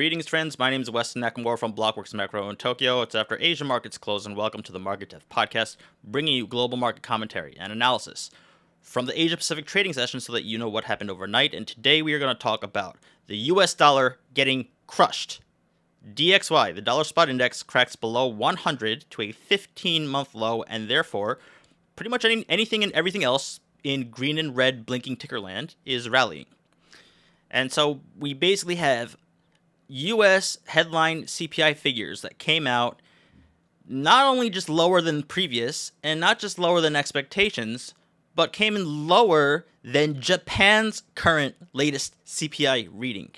Greetings, friends. My name is Weston Nakamura from Blockworks Macro in Tokyo. It's after Asian markets close, and welcome to the Market Dev Podcast, bringing you global market commentary and analysis from the Asia-Pacific trading session so that you know what happened overnight. And today we are going to talk about the US dollar getting crushed. DXY, the dollar spot index, cracks below 100 to a 15-month low, and therefore, pretty much anything and everything else in green and red blinking ticker land is rallying. And so we basically have US headline CPI figures that came out not only just lower than previous and not just lower than expectations, but came in lower than Japan's current latest CPI reading.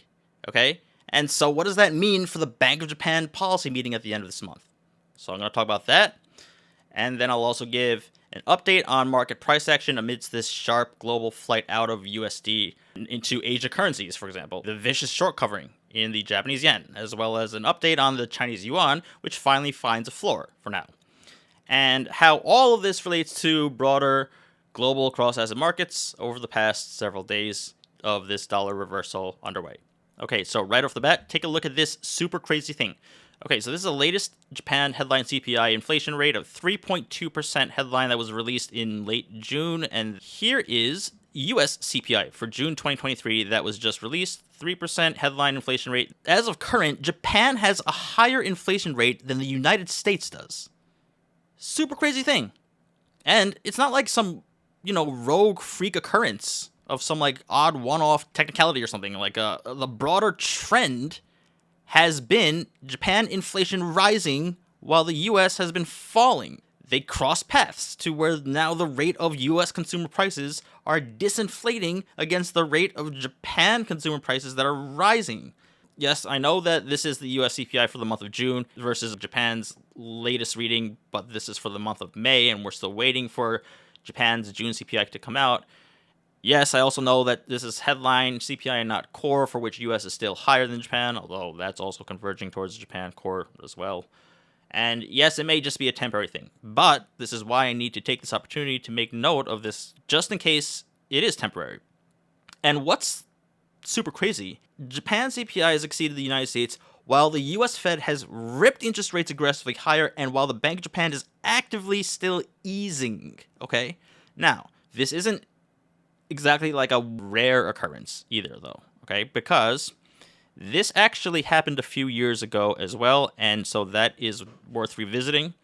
Okay? And so what does that mean for the Bank of Japan policy meeting at the end of this month? So I'm going to talk about that. And then I'll also give an update on market price action amidst this sharp global flight out of USD into Asia currencies, for example, the vicious short covering in the Japanese yen, as well as an update on the Chinese yuan, which finally finds a floor for now. And how all of this relates to broader global cross-asset markets over the past several days of this dollar reversal underway. Okay, so right off the bat, take a look at this super crazy thing. Okay, so this is the latest Japan headline CPI inflation rate of 3.2% headline that was released in late June. And here is US CPI for June 2023 that was just released, 3% headline inflation rate. As of current, Japan has a higher inflation rate than the United States does. Super crazy thing. And it's not like some, rogue freak occurrence of some odd one-off technicality or something. The broader trend has been Japan inflation rising while the US has been falling. They cross paths to where now the rate of US consumer prices are disinflating against the rate of Japan consumer prices that are rising. Yes, I know that this is the US CPI for the month of June versus Japan's latest reading, but this is for the month of May, and we're still waiting for Japan's June CPI to come out. Yes, I also know that this is headline CPI and not core, for which US is still higher than Japan, although that's also converging towards Japan core as well. And yes, it may just be a temporary thing, but this is why I need to take this opportunity to make note of this just in case it is temporary. And what's super crazy, Japan CPI has exceeded the United States while the US Fed has ripped interest rates aggressively higher and while the Bank of Japan is actively still easing, okay? Now, this isn't exactly like a rare occurrence either, though, okay? Because this actually happened a few years ago as well, and so that is worth revisiting.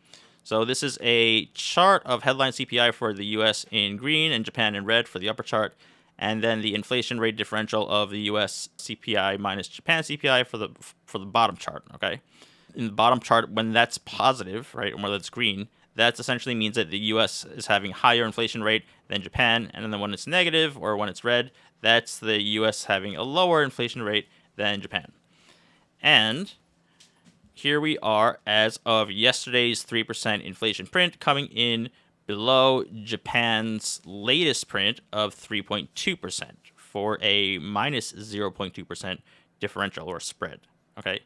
So this is a chart of headline CPI for the US in green and Japan in red for the upper chart, and then the inflation rate differential of the US CPI minus Japan CPI for the bottom chart, okay? In the bottom chart, when that's positive, right, or when that's green, that essentially means that the US is having higher inflation rate than Japan, and then when it's negative or when it's red, that's the US having a lower inflation rate than Japan. And here we are as of yesterday's 3% inflation print coming in below Japan's latest print of 3.2% for a minus 0.2% differential or spread. Okay.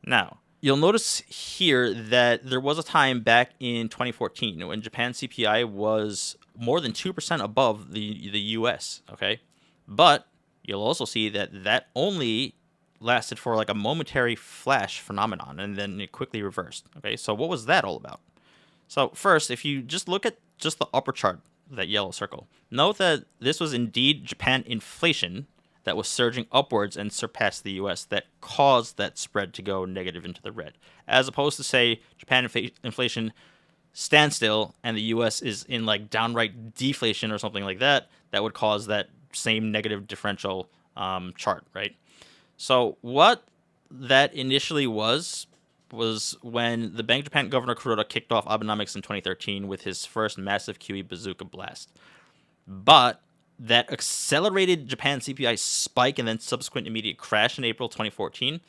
Now, you'll notice here that there was a time back in 2014 when Japan CPI was more than 2% above the US, okay? But you'll also see that that only lasted for a momentary flash phenomenon, and then it quickly reversed, okay? So what was that all about? So first, if you just look at just the upper chart, that yellow circle, note that this was indeed Japan inflation that was surging upwards and surpassed the US that caused that spread to go negative into the red, as opposed to, say, Japan inflation standstill and the US is in downright deflation or something like that, that would cause that same negative differential chart, right? So what that initially was when the Bank of Japan Governor Kuroda kicked off Abenomics in 2013 with his first massive QE bazooka blast. But that accelerated Japan CPI spike and then subsequent immediate crash in April 2014,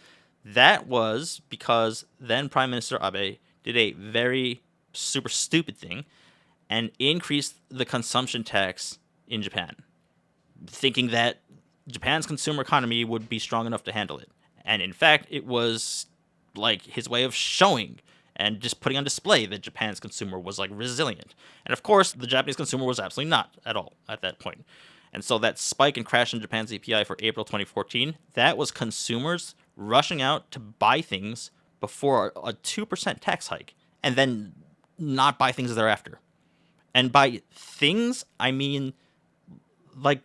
that was because then Prime Minister Abe did a very super stupid thing and increased the consumption tax in Japan, thinking that Japan's consumer economy would be strong enough to handle it. And in fact, it was his way of showing and just putting on display that Japan's consumer was resilient. And of course, the Japanese consumer was absolutely not at all at that point. And so that spike and crash in Japan CPI for April 2014, that was consumers rushing out to buy things before a 2% tax hike and then not buy things thereafter. And by things, I mean like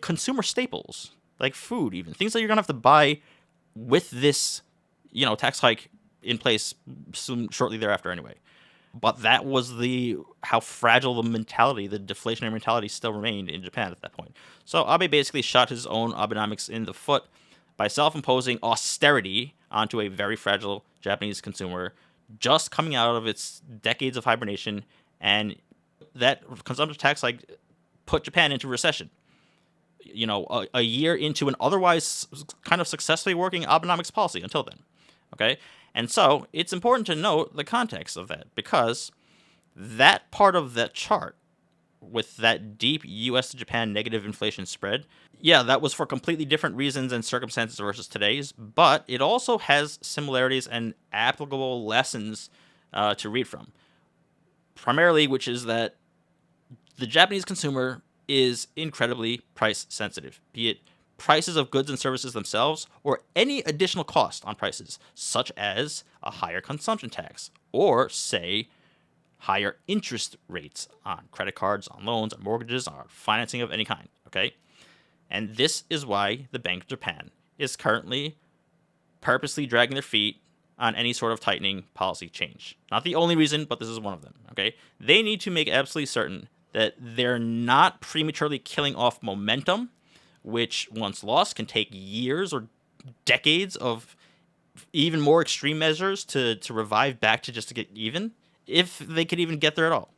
consumer staples, like food, even things that you're gonna have to buy with this, tax hike in place soon shortly thereafter anyway. But that was how fragile the deflationary mentality still remained in Japan at that point. So Abe basically shot his own Abenomics in the foot by self-imposing austerity onto a very fragile Japanese consumer just coming out of its decades of hibernation, and that consumption tax put Japan into recession. A year into an otherwise kind of successfully working Abenomics policy until then. Okay? And so it's important to note the context of that, because that part of that chart with that deep US to Japan negative inflation spread, yeah, that was for completely different reasons and circumstances versus today's, but it also has similarities and applicable lessons to read from. Primarily, which is that the Japanese consumer is incredibly price sensitive, be it prices of goods and services themselves or any additional cost on prices, such as a higher consumption tax or, say, higher interest rates on credit cards, on loans, on mortgages, on financing of any kind, okay? And this is why the Bank of Japan is currently purposely dragging their feet on any sort of tightening policy change. Not the only reason, but this is one of them, okay? They need to make absolutely certain that they're not prematurely killing off momentum, which once lost can take years or decades of even more extreme measures to revive back to get even, if they could even get there at all.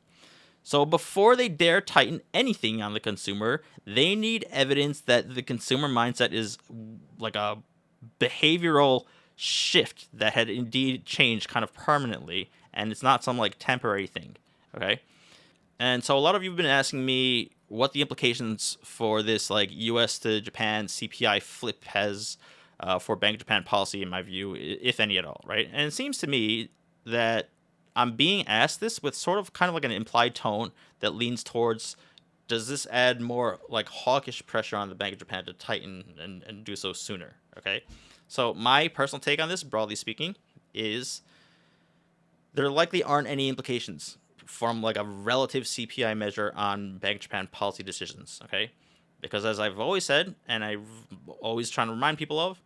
So before they dare tighten anything on the consumer, they need evidence that the consumer mindset is like a behavioral shift that had indeed changed kind of permanently, and it's not some temporary thing, okay? And so a lot of you have been asking me what the implications for this US to Japan CPI flip has for Bank of Japan policy, in my view, if any at all, right? And it seems to me that I'm being asked this with sort of kind of an implied tone that leans towards, does this add more hawkish pressure on the Bank of Japan to tighten and do so sooner, okay? So my personal take on this, broadly speaking, is there likely aren't any implications from a relative CPI measure on Bank of Japan policy decisions, okay? Because as I've always said, and I've always trying to remind people of,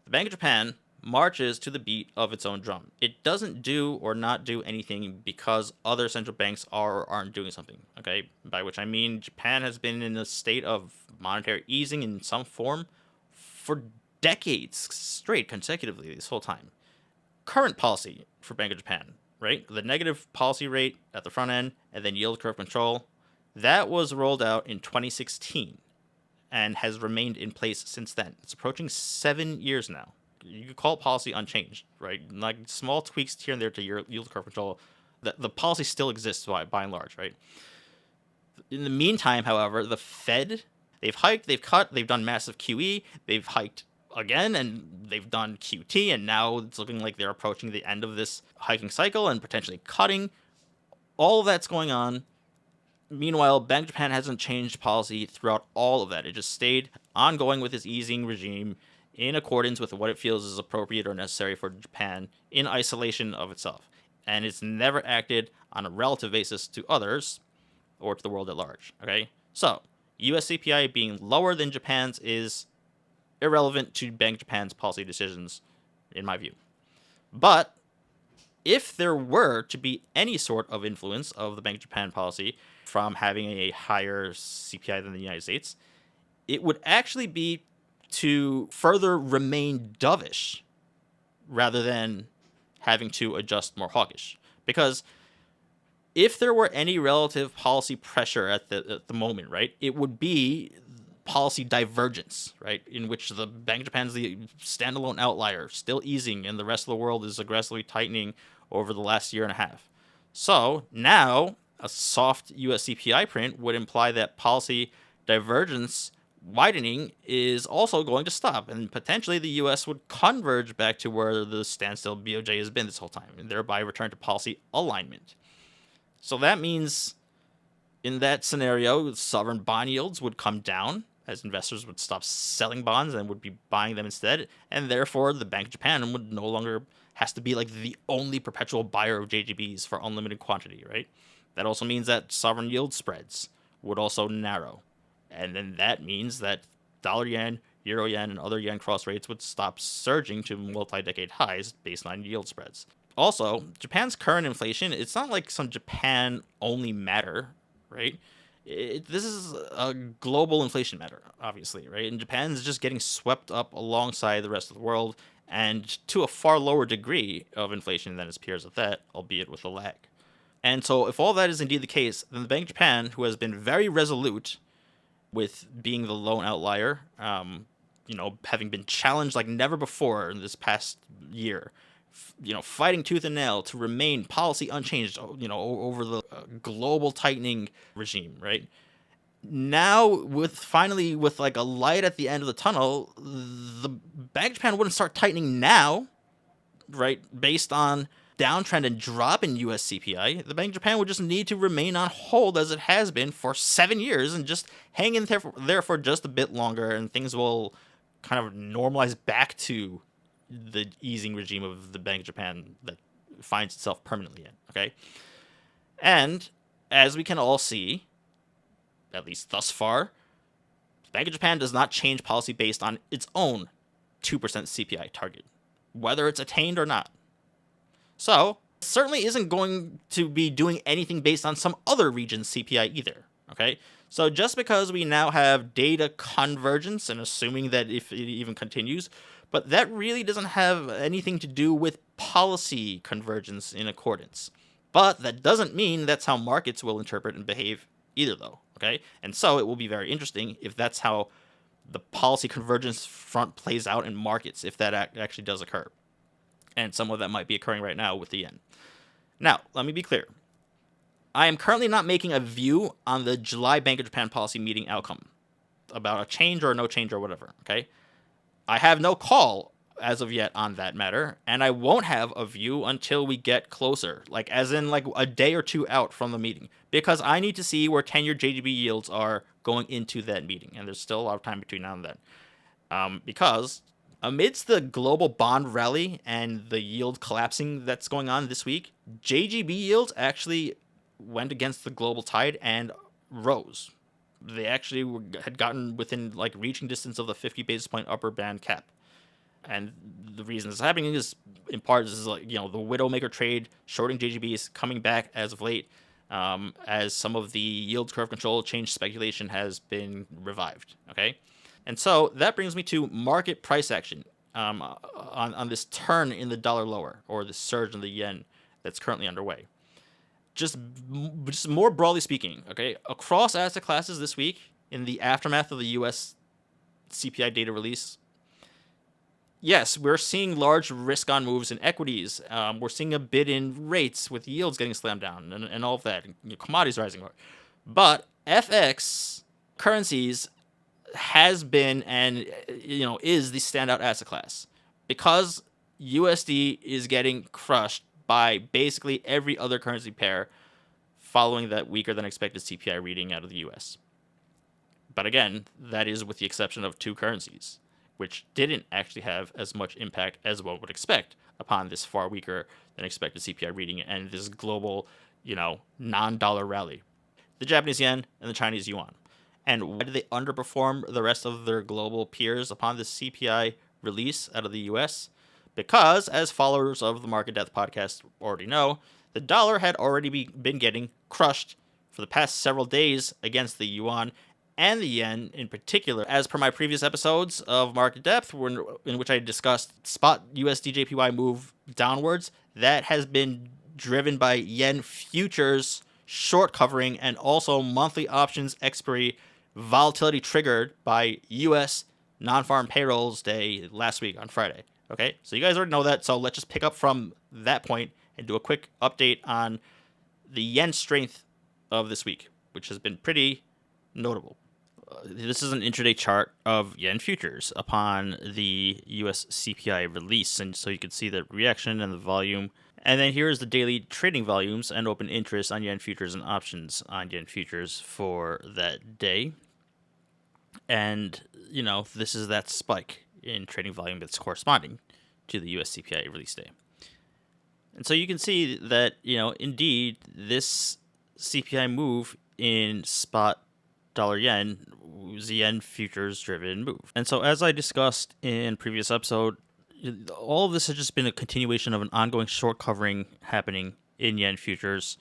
the Bank of Japan marches to the beat of its own drum. It doesn't do or not do anything because other central banks are or aren't doing something, okay? By which I mean Japan has been in a state of monetary easing in some form for decades straight consecutively this whole time. Current policy for Bank of Japan, right? The negative policy rate at the front end and then yield curve control, that was rolled out in 2016 and has remained in place since then. It's approaching 7 years now. You could call it policy unchanged, right? Small tweaks here and there to your yield curve control. The policy still exists by and large, right? In the meantime, however, the Fed, they've hiked, they've cut, they've done massive QE, they've hiked again, and they've done QT, and now it's looking like they're approaching the end of this hiking cycle and potentially cutting. All of that's going on. Meanwhile, Bank of Japan hasn't changed policy throughout all of that. It just stayed ongoing with its easing regime in accordance with what it feels is appropriate or necessary for Japan in isolation of itself. And it's never acted on a relative basis to others or to the world at large, okay? So, US CPI being lower than Japan's is irrelevant to Bank of Japan's policy decisions, in my view. But if there were to be any sort of influence of the Bank of Japan policy from having a higher CPI than the United States, it would actually be to further remain dovish rather than having to adjust more hawkish. Because if there were any relative policy pressure at the moment, right, it would be policy divergence, right, in which the Bank of Japan is the standalone outlier, still easing, and the rest of the world is aggressively tightening over the last year and a half. So now a soft US CPI print would imply that policy divergence widening is also going to stop, and potentially the US would converge back to where the standstill BOJ has been this whole time, and thereby return to policy alignment. So that means in that scenario, sovereign bond yields would come down, as investors would stop selling bonds and would be buying them instead, and therefore the Bank of Japan would no longer has to be like the only perpetual buyer of JGBs for unlimited quantity, right? That also means that sovereign yield spreads would also narrow, and then that means that dollar yen, euro yen, and other yen cross rates would stop surging to multi-decade highs based on yield spreads. Also, Japan's current inflation, it's not like some Japan only matter, right? This is a global inflation matter, obviously, right? And Japan's just getting swept up alongside the rest of the world, and to a far lower degree of inflation than its peers at that, albeit with a lag. And so, if all that is indeed the case, then the Bank of Japan, who has been very resolute with being the lone outlier, having been challenged like never before in this past year, fighting tooth and nail to remain policy unchanged, over the global tightening regime, right? Now, with like a light at the end of the tunnel, the Bank of Japan wouldn't start tightening now, right? Based on downtrend and drop in US CPI, the Bank of Japan would just need to remain on hold as it has been for 7 years and just hang in there for just a bit longer, and things will kind of normalize back to the easing regime of the Bank of Japan that finds itself permanently in, okay? And as we can all see, at least thus far, the Bank of Japan does not change policy based on its own 2% CPI target, whether it's attained or not. So, it certainly isn't going to be doing anything based on some other region's CPI either, okay? So just because we now have data convergence, and assuming that if it even continues, but that really doesn't have anything to do with policy convergence in accordance. But that doesn't mean that's how markets will interpret and behave either, though, okay? And so it will be very interesting if that's how the policy convergence front plays out in markets, if that actually does occur. And some of that might be occurring right now with the yen. Now, let me be clear. I am currently not making a view on the July Bank of Japan policy meeting outcome about a change or no change or whatever, okay? I have no call as of yet on that matter, and I won't have a view until we get closer, like as in like a day or two out from the meeting, because I need to see where 10-year JGB yields are going into that meeting, and there's still a lot of time between now and then. Because amidst the global bond rally and the yield collapsing that's going on this week, JGB yields actually went against the global tide and rose. They actually had gotten within like reaching distance of the 50 basis point upper band cap. And the reason this is happening is in part is like, the widowmaker trade shorting JGBs coming back as of late, as some of the yield curve control change speculation has been revived. Okay. And so that brings me to market price action on this turn in the dollar lower, or the surge in the yen that's currently underway. Just more broadly speaking, okay, across asset classes this week, in the aftermath of the US CPI data release, yes, we're seeing large risk-on moves in equities. We're seeing a bit in rates with yields getting slammed down and all of that, commodities rising. But FX, currencies, has been and is the standout asset class because USD is getting crushed by basically every other currency pair following that weaker than expected CPI reading out of the US. But again, that is with the exception of two currencies, which didn't actually have as much impact as one would expect upon this far weaker than expected CPI reading and this global, non-dollar rally. The Japanese yen and the Chinese yuan. And why did they underperform the rest of their global peers upon this CPI release out of the US? Because, as followers of the Market Depth podcast already know, the dollar had already been getting crushed for the past several days against the yuan and the yen in particular. As per my previous episodes of Market Depth, in which I discussed spot USD JPY move downwards, that has been driven by yen futures short covering and also monthly options expiry volatility triggered by US non-farm payrolls day last week on Friday. Okay, so you guys already know that, so let's just pick up from that point and do a quick update on the yen strength of this week, which has been pretty notable. This is an intraday chart of yen futures upon the US CPI release, and so you can see the reaction and the volume. And then here is the daily trading volumes and open interest on yen futures and options on yen futures for that day. And, this is that spike in trading volume that's corresponding to the US CPI release day. And so you can see that, indeed, this CPI move in spot dollar yen was a yen futures driven move. And so, as I discussed in previous episode, all of this has just been a continuation of an ongoing short covering happening in yen futures,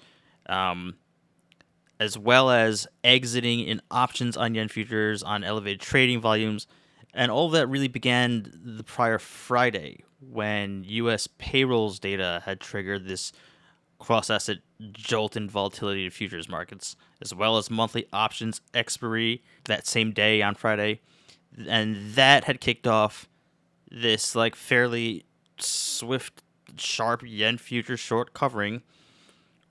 as well as exiting in options on yen futures on elevated trading volumes. And all of that really began the prior Friday when U.S. payrolls data had triggered this cross-asset jolt in volatility to futures markets, as well as monthly options expiry that same day on Friday. And that had kicked off this fairly swift, sharp yen futures short covering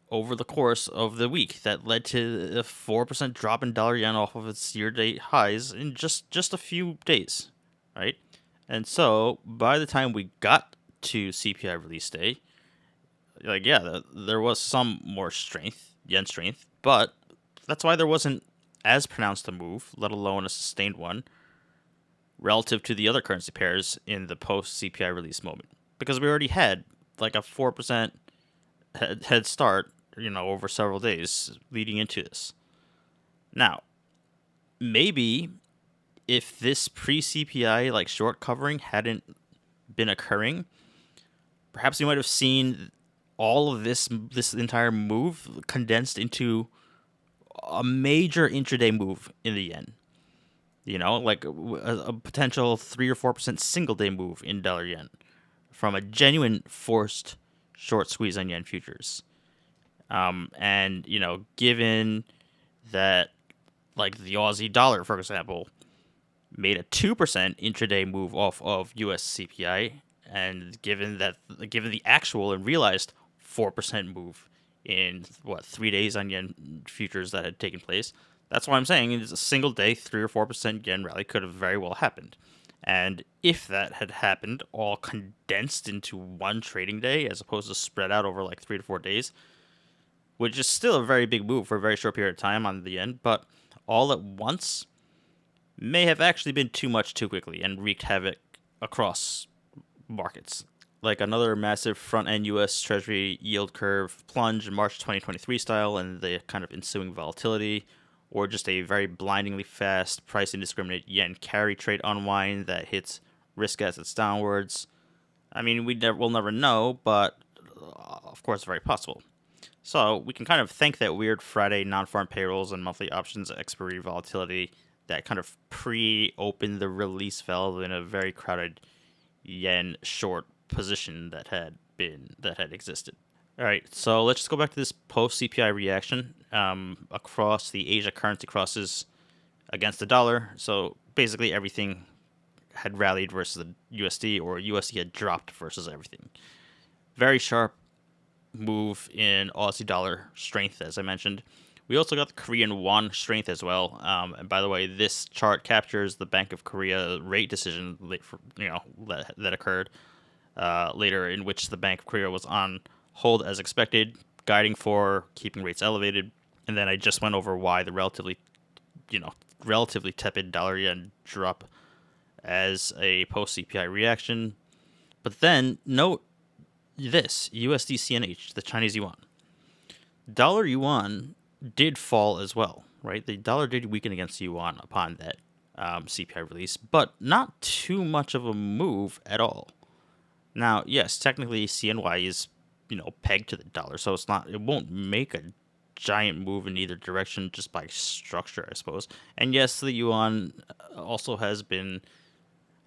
over the course of the week that led to a 4% drop in dollar yen off of its year-to-date highs in just a few days, right? And so by the time we got to CPI release day, there was some more yen strength, but that's why there wasn't as pronounced a move, let alone a sustained one, relative to the other currency pairs in the post-CPI release moment. Because we already had a 4% head start, over several days leading into this. Now, maybe if this pre-CPI short covering hadn't been occurring, perhaps we might have seen all of this entire move condensed into a major intraday move in the yen. A potential 3 or 4% single day move in dollar yen from a genuine forced short squeeze on yen futures. And, given that the Aussie dollar, for example, made a 2% intraday move off of US CPI, and given the actual and realized 4% move in 3 days on yen futures that had taken place, that's why I'm saying it's a single day 3 or 4% yen rally could have very well happened. And if that had happened all condensed into one trading day as opposed to spread out over 3 to 4 days, which is still a very big move for a very short period of time on the yen, but all at once may have actually been too much too quickly and wreaked havoc across markets. Like another massive front-end U.S. Treasury yield curve plunge in March 2023 style and the kind of ensuing volatility, or just a very blindingly fast price indiscriminate yen carry trade unwind that hits risk assets downwards. I mean, we'll never know, but of course, very possible. So we can kind of thank that weird Friday non-farm payrolls and monthly options expiry volatility that kind of pre-opened the release valve in a very crowded yen short position that had existed. All right, so let's just go back to this post-CPI reaction across the Asia currency crosses against the dollar. So basically everything had rallied versus the USD, or USD had dropped versus everything. Very sharp move in Aussie dollar strength, as I mentioned. We also got the Korean won strength as well. And by the way, this chart captures the Bank of Korea rate decision, that occurred later, in which the Bank of Korea was on hold as expected, guiding for keeping rates elevated. And then I just went over why the relatively tepid dollar yen drop as a post CPI reaction. But then note this, USD CNH, the Chinese yuan. Dollar yuan did fall as well, right? The dollar did weaken against the yuan upon that CPI release, but not too much of a move at all. Now, yes, technically CNY is, pegged to the dollar, so it won't make a giant move in either direction just by structure, I suppose. And yes, the yuan also has been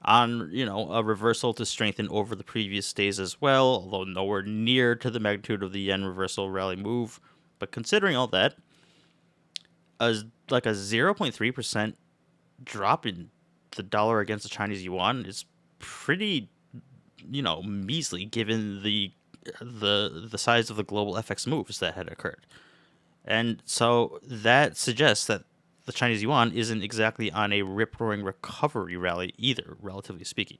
on, a reversal to strengthen over the previous days as well, although nowhere near to the magnitude of the yen reversal rally move. But considering all that, a 0.3% drop in the dollar against the Chinese yuan is pretty, measly given the size of the global FX moves that had occurred. And so that suggests that the Chinese yuan isn't exactly on a rip-roaring recovery rally either, relatively speaking.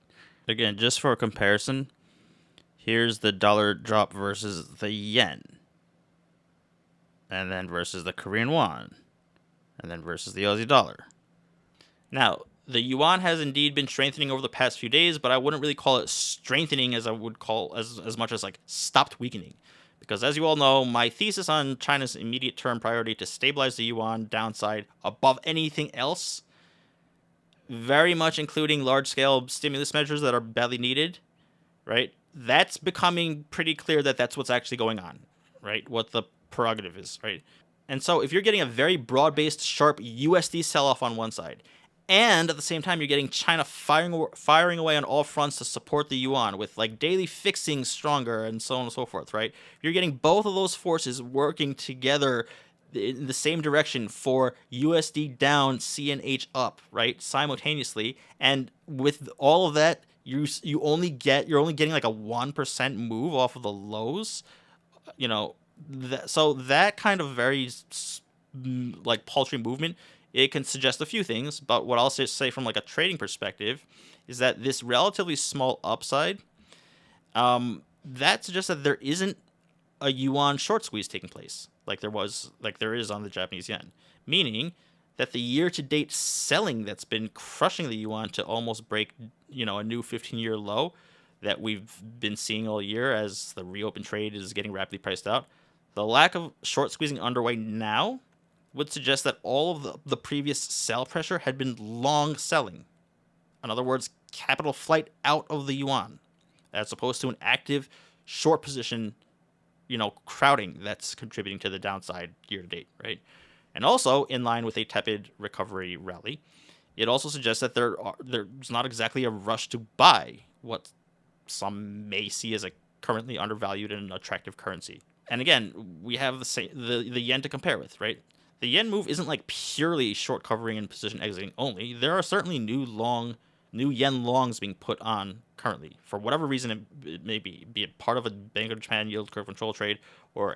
Again, just for a comparison, here's the dollar drop versus the yen, and then versus the Korean won, and then versus the Aussie dollar. Now, the yuan has indeed been strengthening over the past few days, but I wouldn't really call it strengthening as I would call as much as like stopped weakening. Because as you all know, my thesis on China's immediate term priority to stabilize the yuan downside above anything else, very much including large-scale stimulus measures that are badly needed, right? That's becoming pretty clear that that's what's actually going on, right? What the prerogative is, right? And so if you're getting a very broad-based, sharp USD sell-off on one side, and at the same time you're getting China firing away on all fronts to support the yuan with like daily fixing stronger and so on and so forth, right? You're getting both of those forces working together in the same direction for USD down, CNH up, right? Simultaneously, and with all of that, you're only getting like a 1% move off of the lows, you know. So that kind of very like paltry movement, it can suggest a few things, but what I'll say from like a trading perspective is that this relatively small upside, that suggests that there isn't a yuan short squeeze taking place like there is on the Japanese yen, meaning that the year-to-date selling that's been crushing the yuan to almost break, a new 15-year low that we've been seeing all year as the reopened trade is getting rapidly priced out. The lack of short squeezing underway now would suggest that all of the previous sell pressure had been long selling. In other words, capital flight out of the yuan, as opposed to an active short position, crowding that's contributing to the downside year to date, right? And also, in line with a tepid recovery rally, it also suggests that there's not exactly a rush to buy what some may see as a currently undervalued and attractive currency. And again, we have the yen to compare with, right? The yen move isn't like purely short covering and position exiting only. There are certainly new yen longs being put on currently for whatever reason it may be it part of a Bank of Japan yield curve control trade or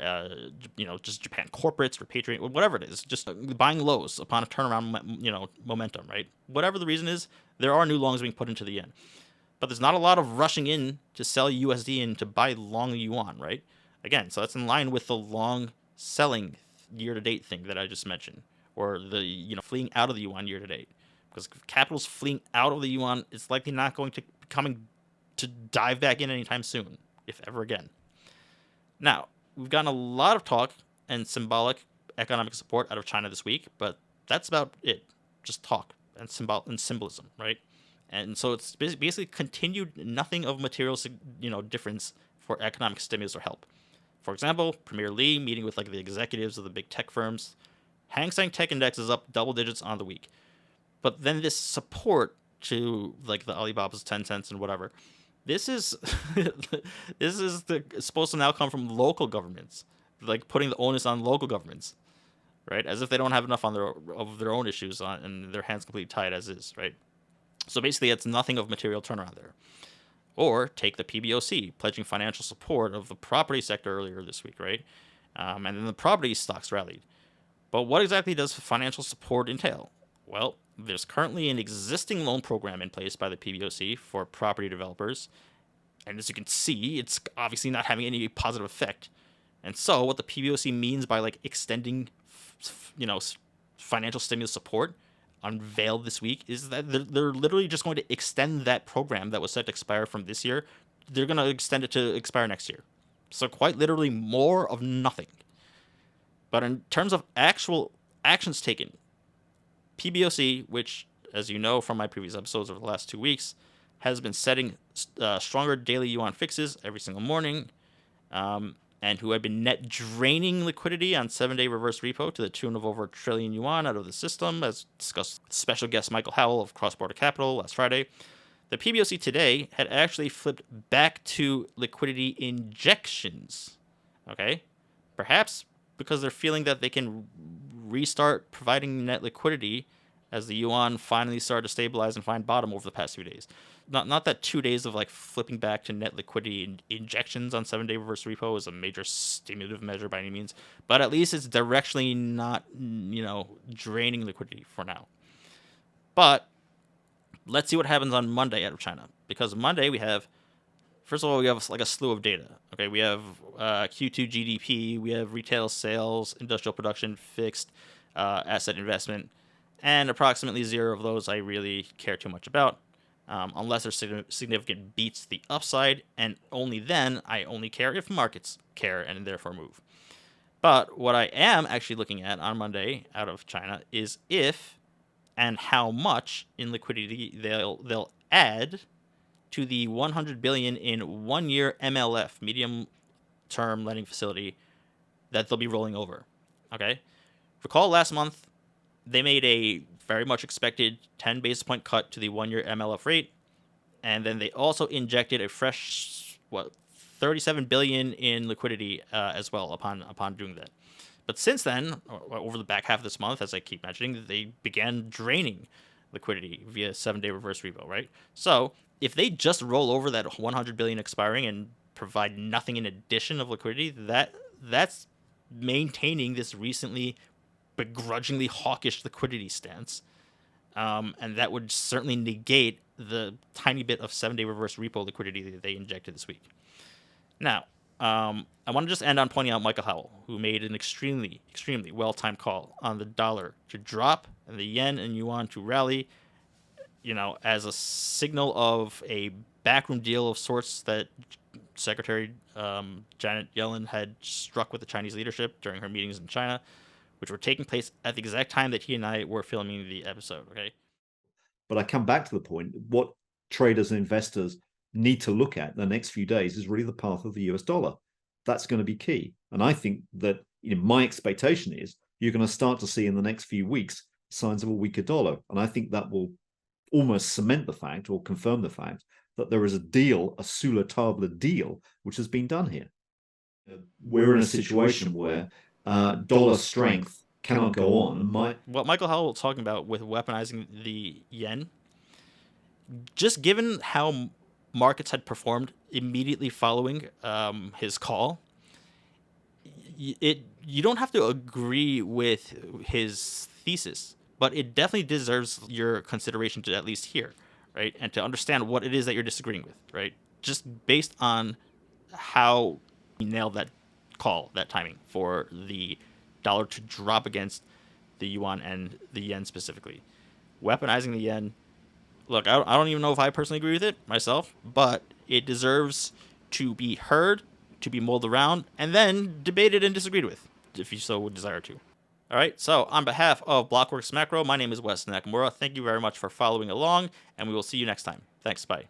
just Japan corporates repatriating, whatever it is, just buying lows upon a turnaround momentum, right? Whatever the reason is, there are new longs being put into the yen, but there's not a lot of rushing in to sell USD and to buy long yuan, right? Again, so that's in line with the long selling year to date thing that I just mentioned, or the fleeing out of the yuan year to date. Because if capital's fleeing out of the yuan, it's likely not going to be coming to dive back in anytime soon, if ever again. Now, we've gotten a lot of talk and symbolic economic support out of China this week, but that's about it. Just talk and symbolism, right? And so it's basically continued nothing of material, difference for economic stimulus or help. For example, Premier Li meeting with like the executives of the big tech firms. Hang Seng Tech Index is up double digits on the week. But then this support to like the Alibaba's 10 cents and whatever, this is supposed to now come from local governments, like putting the onus on local governments, right? As if they don't have enough of their own issues on and their hands completely tied as is, right? So basically, it's nothing of material turnaround there. Or take the PBOC pledging financial support of the property sector earlier this week, right? And then the property stocks rallied. But what exactly does financial support entail? Well, there's currently an existing loan program in place by the PBOC for property developers. And as you can see, it's obviously not having any positive effect. And so what the PBOC means by like extending, financial stimulus support unveiled this week is that they're literally just going to extend that program that was set to expire from this year. They're going to extend it to expire next year. So quite literally more of nothing. But in terms of actual actions taken, PBOC, which, as you know from my previous episodes over the last 2 weeks, has been setting stronger daily yuan fixes every single morning, and who have been net draining liquidity on 7-day reverse repo to the tune of over 1 trillion yuan out of the system, as discussed with special guest Michael Howell of Crossborder Capital last Friday. The PBOC today had actually flipped back to liquidity injections, okay? Perhaps because they're feeling that they can restart providing net liquidity as the yuan finally started to stabilize and find bottom over the past few days. Not that 2 days of like flipping back to net liquidity injections on 7-day reverse repo is a major stimulative measure by any means, but at least it's directionally not, draining liquidity for now. But let's see what happens on Monday out of China, because Monday we have, first of all, we have like a slew of data. Okay, we have Q2 GDP, we have retail sales, industrial production, fixed asset investment, and approximately 0 of those I really care too much about, unless there's significant beats to the upside, and only then I only care if markets care and therefore move. But what I am actually looking at on Monday out of China is if and how much in liquidity they'll add to the 100 billion in 1-year MLF, medium term lending facility, that they'll be rolling over. Okay? Recall last month they made a very much expected 10 basis point cut to the 1-year MLF rate, and then they also injected a fresh 37 billion in liquidity as well upon doing that. But since then, over the back half of this month, as I keep mentioning, they began draining liquidity via 7-day reverse repo, right? So if they just roll over that 100 billion expiring and provide nothing in addition of liquidity, that's maintaining this recently begrudgingly hawkish liquidity stance. And that would certainly negate the tiny bit of 7-day reverse repo liquidity that they injected this week. Now, I want to just end on pointing out Michael Howell, who made an extremely, extremely well-timed call on the dollar to drop and the yen and yuan to rally, as a signal of a backroom deal of sorts that Secretary Janet Yellen had struck with the Chinese leadership during her meetings in China, which were taking place at the exact time that he and I were filming the episode, okay? But I come back to the point, what traders and investors need to look at the next few days is really the path of the US dollar. That's going to be key. And I think that my expectation is you're going to start to see in the next few weeks signs of a weaker dollar. And I think that will almost cement the fact or confirm the fact that there is a deal, a Sula Tabla deal, which has been done here. We're in a situation where dollar strength cannot go on. What Michael Howell was talking about with weaponizing the yen, just given how markets had performed immediately following his call, you don't have to agree with his thesis, but it definitely deserves your consideration to at least hear, right? And to understand what it is that you're disagreeing with, right? Just based on how he nailed that call, that timing for the dollar to drop against the yuan and the yen specifically. Weaponizing the yen, look, I don't even know if I personally agree with it myself, but it deserves to be heard, to be mulled around, and then debated and disagreed with, if you so would desire to. All right, so on behalf of Blockworks Macro, my name is Weston Nakamura. Thank you very much for following along, and we will see you next time. Thanks, bye.